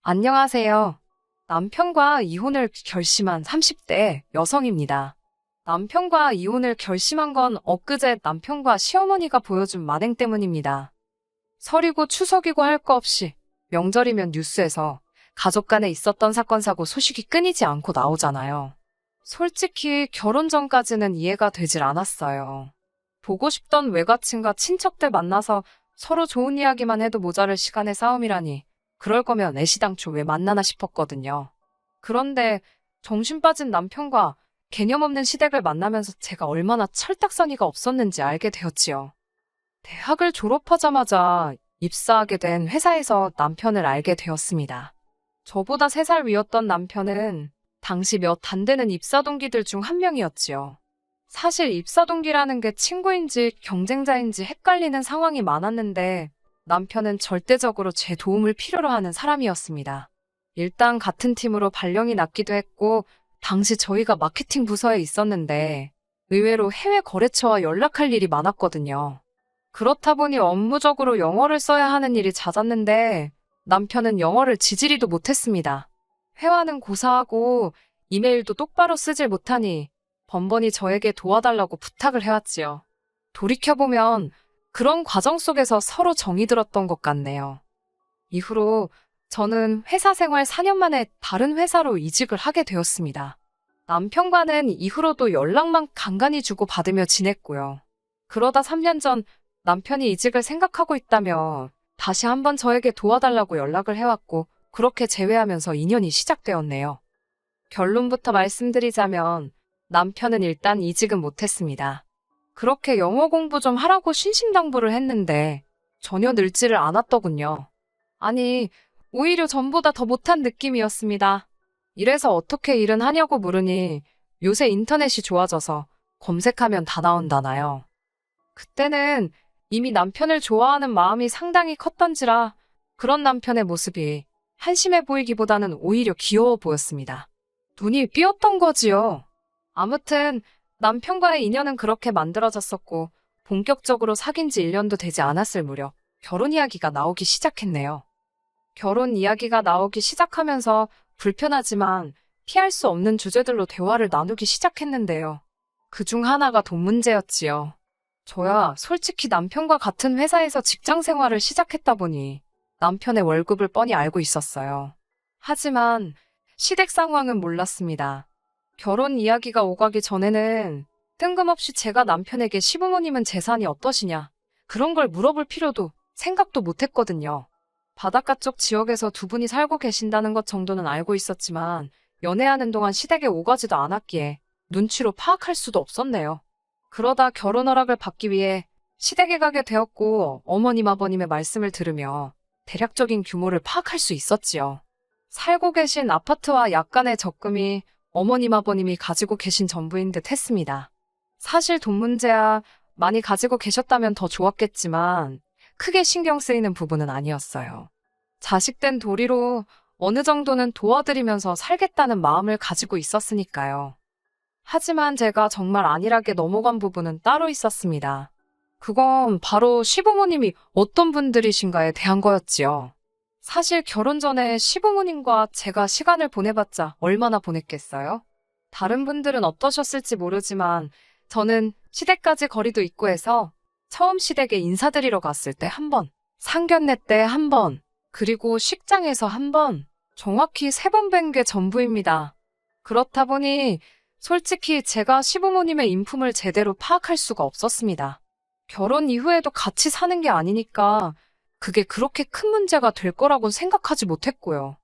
안녕하세요. 남편과 이혼을 결심한 30대 여성입니다. 남편과 이혼을 결심한 건 엊그제 남편과 시어머니가 보여준 만행 때문입니다. 설이고 추석이고 할 거 없이 명절이면 뉴스에서 가족 간에 있었던 사건 사고 소식이 끊이지 않고 나오잖아요. 솔직히 결혼 전까지는 이해가 되질 않았어요. 보고 싶던 외가친과 친척들 만나서 서로 좋은 이야기만 해도 모자랄 시간의 싸움이라니 그럴 거면 애시당초 왜 만나나 싶었거든요. 그런데 정신 빠진 남편과 개념 없는 시댁을 만나면서 제가 얼마나 철딱서니가 없었는지 알게 되었지요. 대학을 졸업하자마자 입사하게 된 회사에서 남편을 알게 되었습니다. 저보다 3살 위였던 남편은 당시 몇 안 되는 입사 동기들 중 한 명이었지요. 사실 입사 동기라는 게 친구인지 경쟁자인지 헷갈리는 상황이 많았는데 남편은 절대적으로 제 도움을 필요로 하는 사람이었습니다. 일단 같은 팀으로 발령이 났기도 했고 당시 저희가 마케팅 부서에 있었는데 의외로 해외 거래처와 연락할 일이 많았거든요. 그렇다 보니 업무적으로 영어를 써야 하는 일이 잦았는데 남편은 영어를 지지리도 못했습니다. 회화는 고사하고 이메일도 똑바로 쓰질 못하니 번번이 저에게 도와달라고 부탁을 해왔지요. 돌이켜보면 그런 과정 속에서 서로 정이 들었던 것 같네요. 이후로 저는 회사 생활 4년 만에 다른 회사로 이직을 하게 되었습니다. 남편과는 이후로도 연락만 간간히 주고받으며 지냈고요. 그러다 3년 전 남편이 이직을 생각하고 있다며 다시 한번 저에게 도와달라고 연락을 해왔고 그렇게 재회하면서 인연이 시작되었네요. 결론부터 말씀드리자면 남편은 일단 이직은 못했습니다. 그렇게 영어 공부 좀 하라고 신신당부를 했는데 전혀 늘지를 않았더군요. 아니, 오히려 전보다 더 못한 느낌이었습니다. 이래서 어떻게 일은 하냐고 물으니 요새 인터넷이 좋아져서 검색하면 다 나온다나요. 그때는 이미 남편을 좋아하는 마음이 상당히 컸던지라 그런 남편의 모습이 한심해 보이기보다는 오히려 귀여워 보였습니다. 눈이 삐었던 거지요. 아무튼 남편과의 인연은 그렇게 만들어졌었고 본격적으로 사귄 지 1년도 되지 않았을 무렵 결혼 이야기가 나오기 시작했네요. 결혼 이야기가 나오기 시작하면서 불편하지만 피할 수 없는 주제들로 대화를 나누기 시작했는데요. 그중 하나가 돈 문제였지요. 저야 솔직히 남편과 같은 회사에서 직장 생활을 시작했다 보니 남편의 월급을 뻔히 알고 있었어요. 하지만 시댁 상황은 몰랐습니다. 결혼 이야기가 오가기 전에는 뜬금없이 제가 남편에게 시부모님은 재산이 어떠시냐 그런 걸 물어볼 필요도 생각도 못했거든요. 바닷가 쪽 지역에서 두 분이 살고 계신다는 것 정도는 알고 있었지만 연애하는 동안 시댁에 오가지도 않았기에 눈치로 파악할 수도 없었네요. 그러다 결혼 허락을 받기 위해 시댁에 가게 되었고 어머님 아버님의 말씀을 들으며 대략적인 규모를 파악할 수 있었지요. 살고 계신 아파트와 약간의 적금이 어머님 아버님이 가지고 계신 전부인 듯 했습니다. 사실 돈 문제야 많이 가지고 계셨다면 더 좋았겠지만 크게 신경 쓰이는 부분은 아니었어요. 자식된 도리로 어느 정도는 도와드리면서 살겠다는 마음을 가지고 있었으니까요. 하지만 제가 정말 안일하게 넘어간 부분은 따로 있었습니다. 그건 바로 시부모님이 어떤 분들이신가에 대한 거였지요. 사실 결혼 전에 시부모님과 제가 시간을 보내봤자 얼마나 보냈겠어요? 다른 분들은 어떠셨을지 모르지만 저는 시댁까지 거리도 있고 해서 처음 시댁에 인사드리러 갔을 때 한 번, 상견례 때 한 번, 그리고 식장에서 한 번, 정확히 3번 뵌 게 전부입니다. 그렇다 보니 솔직히 제가 시부모님의 인품을 제대로 파악할 수가 없었습니다. 결혼 이후에도 같이 사는 게 아니니까 그게 그렇게 큰 문제가 될 거라고 생각하지 못했고요.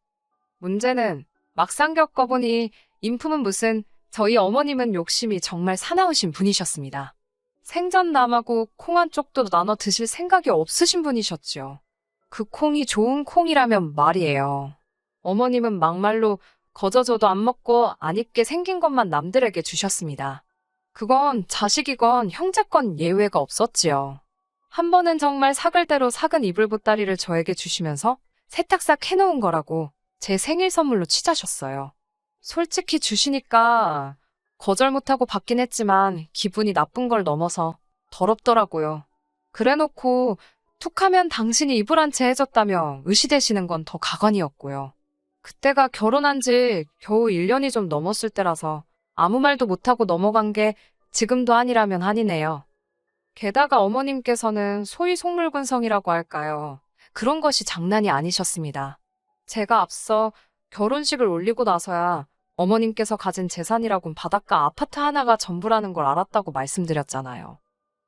문제는 막상 겪어보니 인품은 무슨 저희 어머님은 욕심이 정말 사나우신 분이셨습니다. 생전 남하고 콩 한 쪽도 나눠 드실 생각이 없으신 분이셨죠. 그 콩이 좋은 콩이라면 말이에요. 어머님은 막말로 거저줘도 안 먹고 안 입게 생긴 것만 남들에게 주셨습니다. 그건 자식이건 형제건 예외가 없었지요. 한 번은 정말 사글대로 삭은 이불 보따리를 저에게 주시면서 세탁싹 해놓은 거라고 제 생일 선물로 취자셨어요. 솔직히 주시니까 거절 못하고 받긴 했지만 기분이 나쁜 걸 넘어서 더럽더라고요. 그래놓고 툭하면 당신이 이불 한 채 해줬다며 의시되시는 건 더 가관이었고요. 그때가 결혼한 지 겨우 1년이 좀 넘었을 때라서 아무 말도 못하고 넘어간 게 지금도 한이라면 한이네요. 게다가 어머님께서는 소위 속물군성이라고 할까요? 그런 것이 장난이 아니셨습니다. 제가 앞서 결혼식을 올리고 나서야 어머님께서 가진 재산이라곤 바닷가 아파트 하나가 전부라는 걸 알았다고 말씀드렸잖아요.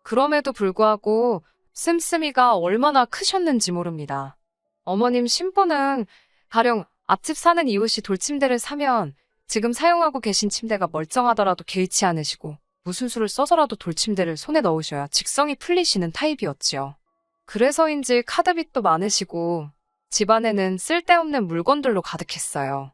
그럼에도 불구하고 씀씀이가 얼마나 크셨는지 모릅니다. 어머님 신부는 가령 앞집 사는 이웃이 돌침대를 사면 지금 사용하고 계신 침대가 멀쩡하더라도 개의치 않으시고 무슨 수를 써서라도 돌침대를 손에 넣으셔야 직성이 풀리시는 타입이었지요. 그래서인지 카드빚도 많으시고 집안에는 쓸데없는 물건들로 가득했어요.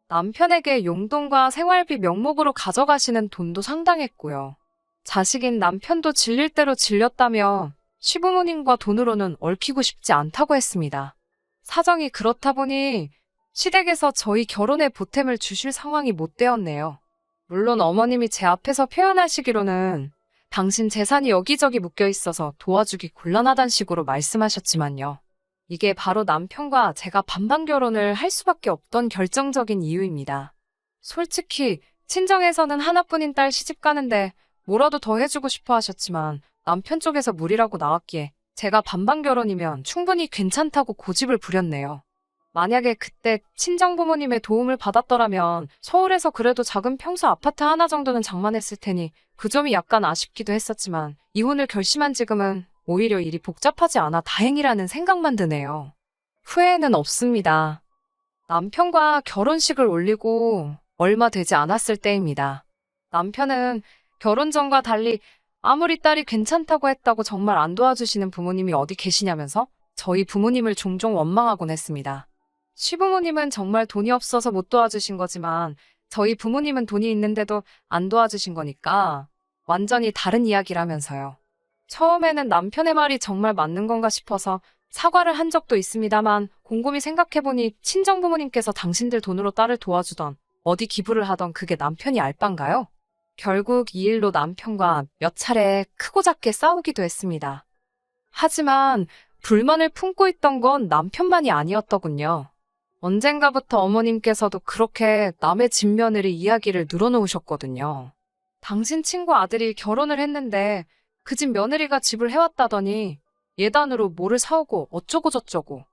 남편에게 용돈과 생활비 명목으로 가져가시는 돈도 상당했고요. 자식인 남편도 질릴 대로 질렸다며 시부모님과 돈으로는 얽히고 싶지 않다고 했습니다. 사정이 그렇다 보니 시댁에서 저희 결혼에 보탬을 주실 상황이 못 되었네요. 물론 어머님이 제 앞에서 표현하시기로는 당신 재산이 여기저기 묶여 있어서 도와주기 곤란하단 식으로 말씀하셨지만요. 이게 바로 남편과 제가 반반 결혼을 할 수밖에 없던 결정적인 이유입니다. 솔직히 친정에서는 하나뿐인 딸 시집 가는데 뭐라도 더 해주고 싶어 하셨지만 남편 쪽에서 무리라고 나왔기에 제가 반반 결혼이면 충분히 괜찮다고 고집을 부렸네요. 만약에 그때 친정부모님의 도움을 받았더라면 서울에서 그래도 작은 평수 아파트 하나 정도는 장만했을 테니 그 점이 약간 아쉽기도 했었지만 이혼을 결심한 지금은 오히려 일이 복잡하지 않아 다행이라는 생각만 드네요. 후회는 없습니다. 남편과 결혼식을 올리고 얼마 되지 않았을 때입니다. 남편은 결혼 전과 달리 아무리 딸이 괜찮다고 했다고 정말 안 도와주시는 부모님이 어디 계시냐면서 저희 부모님을 종종 원망하곤 했습니다. 시부모님은 정말 돈이 없어서 못 도와주신 거지만 저희 부모님은 돈이 있는데도 안 도와주신 거니까 완전히 다른 이야기라면서요. 처음에는 남편의 말이 정말 맞는 건가 싶어서 사과를 한 적도 있습니다만 곰곰이 생각해보니 친정부모님께서 당신들 돈으로 딸을 도와주던 어디 기부를 하던 그게 남편이 알바인가요? 결국 이 일로 남편과 몇 차례 크고 작게 싸우기도 했습니다. 하지만 불만을 품고 있던 건 남편만이 아니었더군요. 언젠가부터 어머님께서도 그렇게 남의 집 며느리 이야기를 늘어놓으셨거든요. 당신 친구 아들이 결혼을 했는데 그 집 며느리가 집을 해왔다더니 예단으로 뭐를 사오고 어쩌고 저쩌고.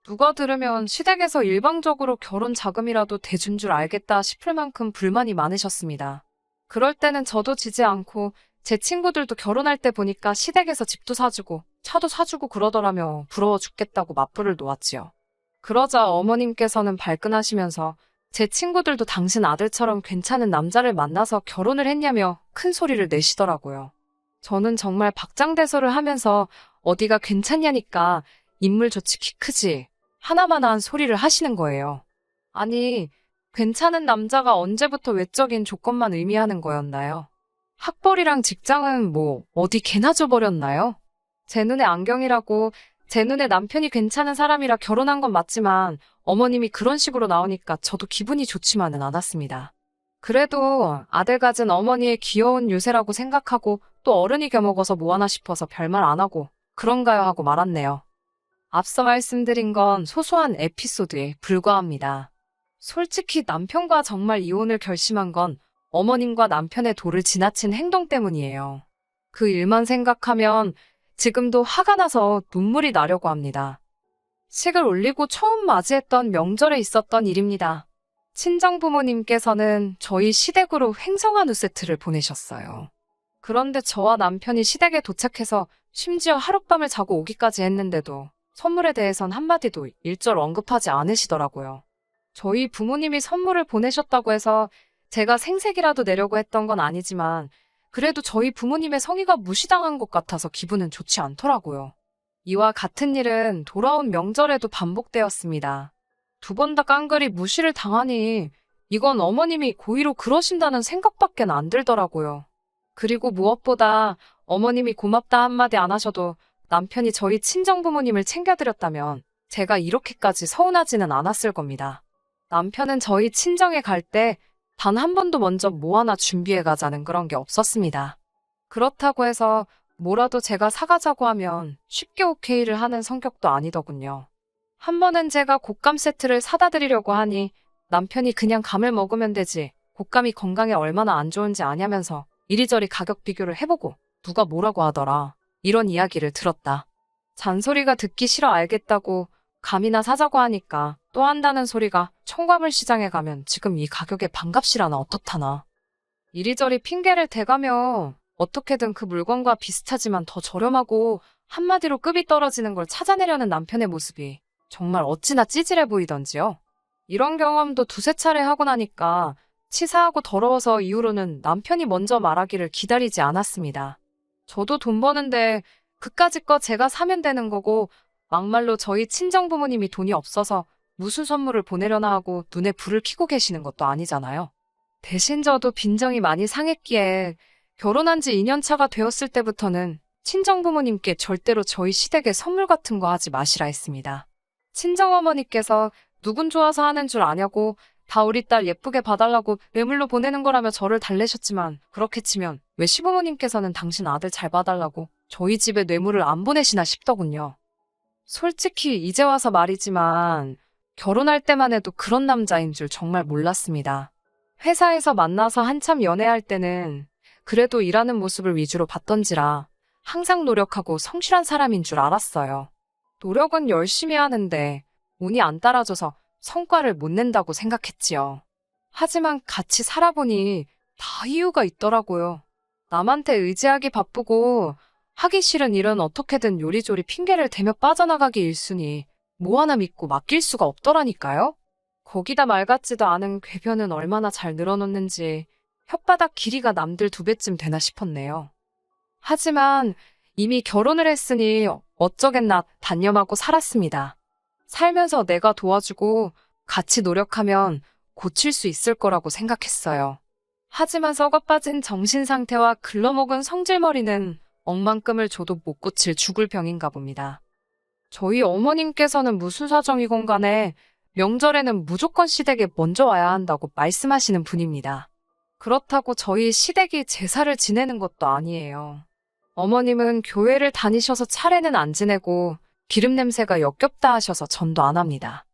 누가 들으면 시댁에서 일방적으로 결혼 자금이라도 대준 줄 알겠다 싶을 만큼 불만이 많으셨습니다. 그럴 때는 저도 지지 않고 제 친구들도 결혼할 때 보니까 시댁에서 집도 사주고 차도 사주고 그러더라며 부러워 죽겠다고 맞불을 놓았지요. 그러자 어머님께서는 발끈하시면서 제 친구들도 당신 아들처럼 괜찮은 남자를 만나서 결혼을 했냐며 큰 소리를 내시더라고요. 저는 정말 박장대소를 하면서 어디가 괜찮냐니까 인물 좋지 키 크지 하나마나한 소리를 하시는 거예요. 아니, 괜찮은 남자가 언제부터 외적인 조건만 의미하는 거였나요? 학벌이랑 직장은 뭐 어디 개나 줘버렸나요? 제 눈에 안경이라고 제 눈에 남편이 괜찮은 사람이라 결혼한 건 맞지만 어머님이 그런 식으로 나오니까 저도 기분이 좋지만은 않았습니다. 그래도 아들 가진 어머니의 귀여운 유세라고 생각하고 또 어른이 겨먹어서 뭐하나 싶어서 별말 안 하고 그런가요 하고 말았네요. 앞서 말씀드린 건 소소한 에피소드에 불과합니다. 솔직히 남편과 정말 이혼을 결심한 건 어머님과 남편의 도를 지나친 행동 때문이에요. 그 일만 생각하면 지금도 화가 나서 눈물이 나려고 합니다. 식을 올리고 처음 맞이했던 명절에 있었던 일입니다. 친정부모님께서는 저희 시댁으로 횡성 한우 세트를 보내셨어요. 그런데 저와 남편이 시댁에 도착해서 심지어 하룻밤을 자고 오기까지 했는데도 선물에 대해선 한마디도 일절 언급하지 않으시더라고요. 저희 부모님이 선물을 보내셨다고 해서 제가 생색이라도 내려고 했던 건 아니지만 그래도 저희 부모님의 성의가 무시당한 것 같아서 기분은 좋지 않더라고요. 이와 같은 일은 돌아온 명절에도 반복되었습니다. 두 번 다 깡그리 무시를 당하니 이건 어머님이 고의로 그러신다는 생각밖에 안 들더라고요. 그리고 무엇보다 어머님이 고맙다 한마디 안 하셔도 남편이 저희 친정부모님을 챙겨드렸다면 제가 이렇게까지 서운하지는 않았을 겁니다. 남편은 저희 친정에 갈 때 단 한 번도 먼저 뭐 하나 준비해 가자는 그런 게 없었습니다. 그렇다고 해서 뭐라도 제가 사가자고 하면 쉽게 오케이를 하는 성격도 아니더군요. 한 번은 제가 곶감 세트를 사다 드리려고 하니 남편이 그냥 감을 먹으면 되지. 곶감이 건강에 얼마나 안 좋은지 아냐면서 이리저리 가격 비교를 해보고 누가 뭐라고 하더라. 이런 이야기를 들었다. 잔소리가 듣기 싫어 알겠다고 감이나 사자고 하니까 또 한다는 소리가 첨가물 시장에 가면 지금 이 가격에 반값이라나 어떻다나. 이리저리 핑계를 대가며 어떻게든 그 물건과 비슷하지만 더 저렴하고 한마디로 급이 떨어지는 걸 찾아내려는 남편의 모습이 정말 어찌나 찌질해 보이던지요. 이런 경험도 두세 차례 하고 나니까 치사하고 더러워서 이후로는 남편이 먼저 말하기를 기다리지 않았습니다. 저도 돈 버는데 그까짓 거 제가 사면 되는 거고 막말로 저희 친정부모님이 돈이 없어서 무슨 선물을 보내려나 하고 눈에 불을 켜고 계시는 것도 아니잖아요. 대신 저도 빈정이 많이 상했기에 결혼한 지 2년 차가 되었을 때부터는 친정부모님께 절대로 저희 시댁에 선물 같은 거 하지 마시라 했습니다. 친정어머니께서 누군 좋아서 하는 줄 아냐고 다 우리 딸 예쁘게 봐달라고 뇌물로 보내는 거라며 저를 달래셨지만 그렇게 치면 왜 시부모님께서는 당신 아들 잘 봐달라고 저희 집에 뇌물을 안 보내시나 싶더군요. 솔직히 이제 와서 말이지만 결혼할 때만 해도 그런 남자인 줄 정말 몰랐습니다. 회사에서 만나서 한참 연애할 때는 그래도 일하는 모습을 위주로 봤던지라 항상 노력하고 성실한 사람인 줄 알았어요. 노력은 열심히 하는데 운이 안 따라줘서 성과를 못 낸다고 생각했지요. 하지만 같이 살아보니 다 이유가 있더라고요. 남한테 의지하기 바쁘고 하기 싫은 일은 어떻게든 요리조리 핑계를 대며 빠져나가기 일쑤니 뭐 하나 믿고 맡길 수가 없더라니까요. 거기다 말 같지도 않은 궤변은 얼마나 잘 늘어놓는지 혓바닥 길이가 남들 2배쯤 되나 싶었네요. 하지만 이미 결혼을 했으니 어쩌겠나 단념하고 살았습니다. 살면서 내가 도와주고 같이 노력하면 고칠 수 있을 거라고 생각했어요. 하지만 썩어빠진 정신상태와 글러먹은 성질머리는 억만큼을 줘도 못 고칠 죽을 병인가 봅니다. 저희 어머님께서는 무슨 사정이건 간에 명절에는 무조건 시댁에 먼저 와야 한다고 말씀하시는 분입니다. 그렇다고 저희 시댁이 제사를 지내는 것도 아니에요. 어머님은 교회를 다니셔서 차례는 안 지내고 기름 냄새가 역겹다 하셔서 전도 안 합니다.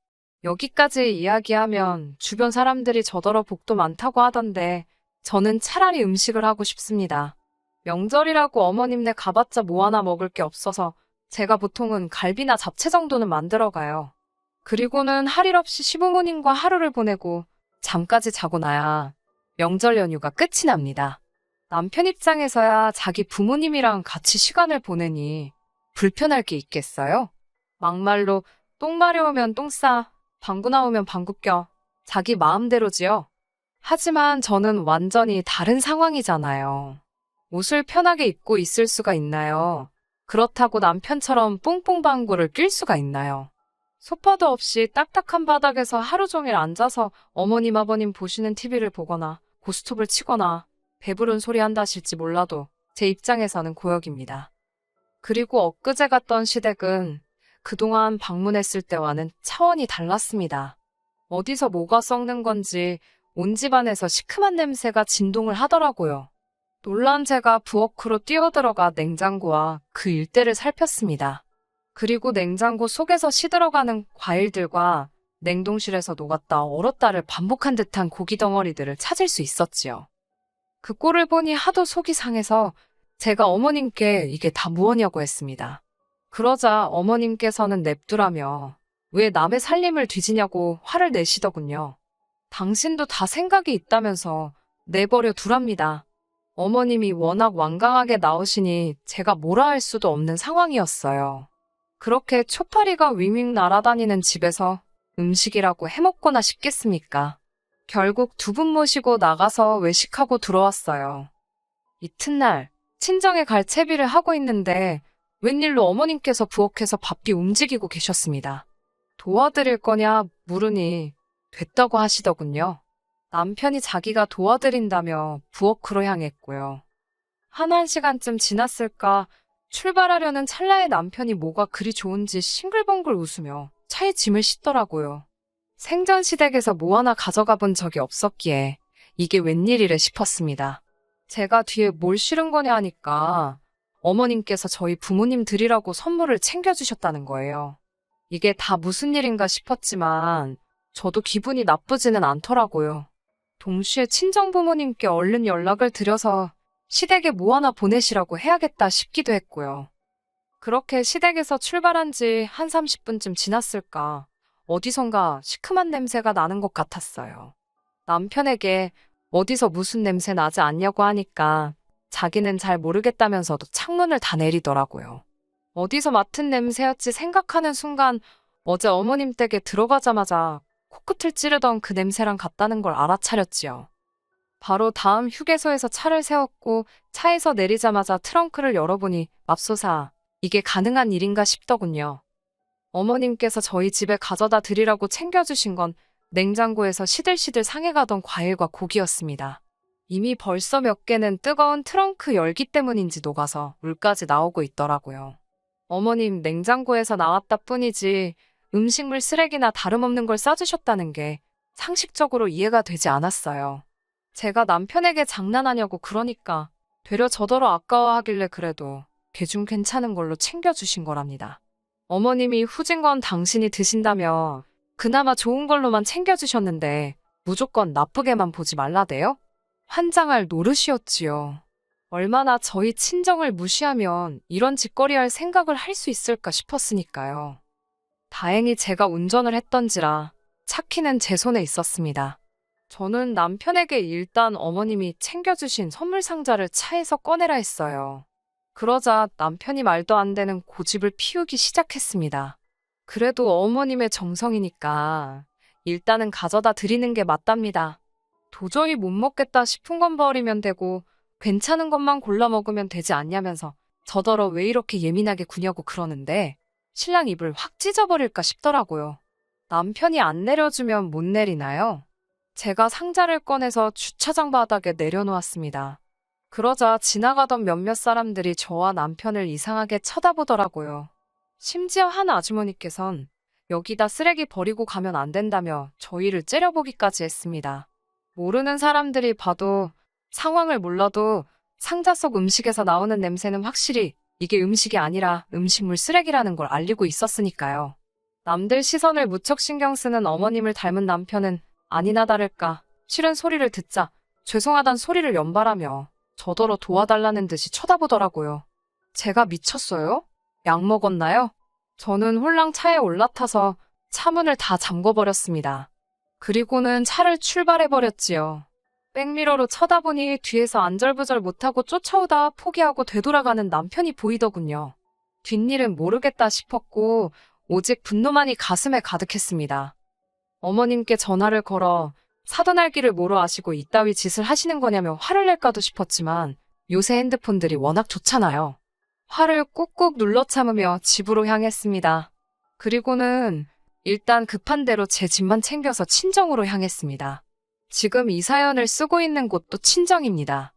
여기까지 이야기하면 주변 사람들이 저더러 복도 많다고 하던데 저는 차라리 음식을 하고 싶습니다. 명절이라고 어머님네 가봤자 뭐 하나 먹을 게 없어서 제가 보통은 갈비나 잡채 정도는 만들어 가요. 그리고는 할 일 없이 시부모님과 하루를 보내고 잠까지 자고 나야 명절 연휴가 끝이 납니다. 남편 입장에서야 자기 부모님이랑 같이 시간을 보내니 불편할 게 있겠어요? 막말로 똥 마려우면 똥 싸, 방구 나오면 방구 껴, 자기 마음대로지요. 하지만 저는 완전히 다른 상황이잖아요. 옷을 편하게 입고 있을 수가 있나요? 그렇다고 남편처럼 뽕뽕 방구를 낄 수가 있나요? 소파도 없이 딱딱한 바닥에서 하루 종일 앉아서 어머님 아버님 보시는 TV를 보거나 고스톱을 치거나 배부른 소리 한다실지 몰라도 제 입장에서는 고역입니다. 그리고 엊그제 갔던 시댁은 그동안 방문했을 때와는 차원이 달랐습니다. 어디서 뭐가 썩는 건지 온 집안에서 시큼한 냄새가 진동을 하더라고요. 놀란 제가 부엌으로 뛰어들어가 냉장고와 그 일대를 살폈습니다. 그리고 냉장고 속에서 시들어가는 과일들과 냉동실에서 녹았다 얼었다를 반복한 듯한 고기 덩어리들을 찾을 수 있었지요. 그 꼴을 보니 하도 속이 상해서 제가 어머님께 이게 다 무엇냐고 했습니다. 그러자 어머님께서는 냅두라며 왜 남의 살림을 뒤지냐고 화를 내시더군요. 당신도 다 생각이 있다면서 내버려 두랍니다. 어머님이 워낙 완강하게 나오시니 제가 뭐라 할 수도 없는 상황이었어요. 그렇게 초파리가 윙윙 날아다니는 집에서 음식이라고 해먹거나 싶겠습니까? 결국 2분 모시고 나가서 외식하고 들어왔어요. 이튿날 친정에 갈 채비를 하고 있는데 웬일로 어머님께서 부엌에서 바삐 움직이고 계셨습니다. 도와드릴 거냐 물으니 됐다고 하시더군요. 남편이 자기가 도와드린다며 부엌으로 향했고요. 한 1시간쯤 지났을까 출발하려는 찰나에 남편이 뭐가 그리 좋은지 싱글벙글 웃으며 차에 짐을 싣더라고요. 생전 시댁에서 뭐 하나 가져가 본 적이 없었기에 이게 웬일이래 싶었습니다. 제가 뒤에 뭘 실은 거냐 하니까 어머님께서 저희 부모님 드리라고 선물을 챙겨주셨다는 거예요. 이게 다 무슨 일인가 싶었지만 저도 기분이 나쁘지는 않더라고요. 동시에 친정부모님께 얼른 연락을 드려서 시댁에 뭐 하나 보내시라고 해야겠다 싶기도 했고요. 그렇게 시댁에서 출발한 지 한 30분쯤 지났을까 어디선가 시큼한 냄새가 나는 것 같았어요. 남편에게 어디서 무슨 냄새 나지 않냐고 하니까 자기는 잘 모르겠다면서도 창문을 다 내리더라고요. 어디서 맡은 냄새였지 생각하는 순간 어제 어머님 댁에 들어가자마자 코끝을 찌르던 그 냄새랑 같다는 걸 알아차렸지요. 바로 다음 휴게소에서 차를 세웠고 차에서 내리자마자 트렁크를 열어보니 맙소사 이게 가능한 일인가 싶더군요. 어머님께서 저희 집에 가져다 드리라고 챙겨주신 건 냉장고에서 시들시들 상해가던 과일과 고기였습니다. 이미 벌써 몇 개는 뜨거운 트렁크 열기 때문인지 녹아서 물까지 나오고 있더라고요. 어머님 냉장고에서 나왔다 뿐이지 음식물 쓰레기나 다름없는 걸 싸주셨다는 게 상식적으로 이해가 되지 않았어요. 제가 남편에게 장난하냐고 그러니까 되려 저더러 아까워하길래 그래도 걔 좀 괜찮은 걸로 챙겨주신 거랍니다. 어머님이 후진 건 당신이 드신다며 그나마 좋은 걸로만 챙겨주셨는데 무조건 나쁘게만 보지 말라대요? 환장할 노릇이었지요. 얼마나 저희 친정을 무시하면 이런 짓거리 할 생각을 할 수 있을까 싶었으니까요. 다행히 제가 운전을 했던지라 차 키는 제 손에 있었습니다. 저는 남편에게 일단 어머님이 챙겨주신 선물 상자를 차에서 꺼내라 했어요. 그러자 남편이 말도 안 되는 고집을 피우기 시작했습니다. 그래도 어머님의 정성이니까 일단은 가져다 드리는 게 맞답니다. 도저히 못 먹겠다 싶은 건 버리면 되고 괜찮은 것만 골라 먹으면 되지 않냐면서 저더러 왜 이렇게 예민하게 구냐고 그러는데 신랑 입을 확 찢어버릴까 싶더라고요. 남편이 안 내려주면 못 내리나요? 제가 상자를 꺼내서 주차장 바닥에 내려놓았습니다. 그러자 지나가던 몇몇 사람들이 저와 남편을 이상하게 쳐다보더라고요. 심지어 한 아주머니께선 여기다 쓰레기 버리고 가면 안 된다며 저희를 째려보기까지 했습니다. 모르는 사람들이 봐도 상황을 몰라도 상자 속 음식에서 나오는 냄새는 확실히 이게 음식이 아니라 음식물 쓰레기라는 걸 알리고 있었으니까요. 남들 시선을 무척 신경 쓰는 어머님을 닮은 남편은 아니나 다를까 싫은 소리를 듣자 죄송하단 소리를 연발하며 저더러 도와달라는 듯이 쳐다보더라고요. 제가 미쳤어요? 약 먹었나요? 저는 홀랑 차에 올라타서 차문을 다 잠궈버렸습니다. 그리고는 차를 출발해버렸지요. 백미러로 쳐다보니 뒤에서 안절부절 못하고 쫓아오다 포기하고 되돌아가는 남편이 보이더군요. 뒷일은 모르겠다 싶었고 오직 분노만이 가슴에 가득했습니다. 어머님께 전화를 걸어 사돈알기를 뭐로 아시고 이따위 짓을 하시는 거냐며 화를 낼까도 싶었지만 요새 핸드폰들이 워낙 좋잖아요. 화를 꾹꾹 눌러 참으며 집으로 향했습니다. 그리고는 일단 급한 대로 제 집만 챙겨서 친정으로 향했습니다. 지금 이 사연을 쓰고 있는 곳도 친정입니다.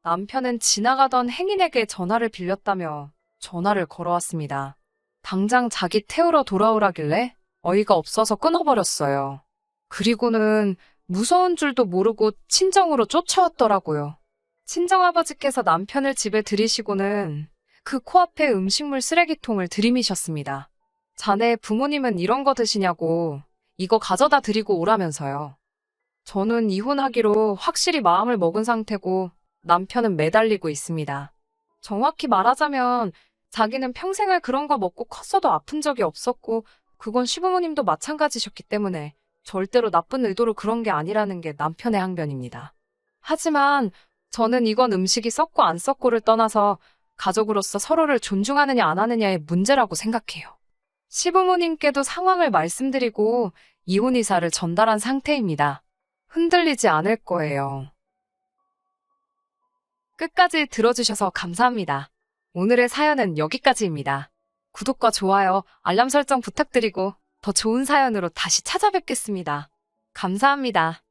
남편은 지나가던 행인에게 전화를 빌렸다며 전화를 걸어왔습니다. 당장 자기 태우러 돌아오라길래 어이가 없어서 끊어버렸어요. 그리고는 무서운 줄도 모르고 친정으로 쫓아왔더라고요. 친정아버지께서 남편을 집에 들이시고는 그 코앞에 음식물 쓰레기통을 들이미셨습니다. 자네 부모님은 이런 거 드시냐고 이거 가져다 드리고 오라면서요. 저는 이혼하기로 확실히 마음을 먹은 상태고 남편은 매달리고 있습니다. 정확히 말하자면 자기는 평생을 그런 거 먹고 컸어도 아픈 적이 없었고 그건 시부모님도 마찬가지셨기 때문에 절대로 나쁜 의도로 그런 게 아니라는 게 남편의 항변입니다. 하지만 저는 이건 음식이 썩고 안 썩고를 떠나서 가족으로서 서로를 존중하느냐 안 하느냐의 문제라고 생각해요. 시부모님께도 상황을 말씀드리고 이혼 의사를 전달한 상태입니다. 흔들리지 않을 거예요. 끝까지 들어주셔서 감사합니다. 오늘의 사연은 여기까지입니다. 구독과 좋아요, 알람 설정 부탁드리고 더 좋은 사연으로 다시 찾아뵙겠습니다. 감사합니다.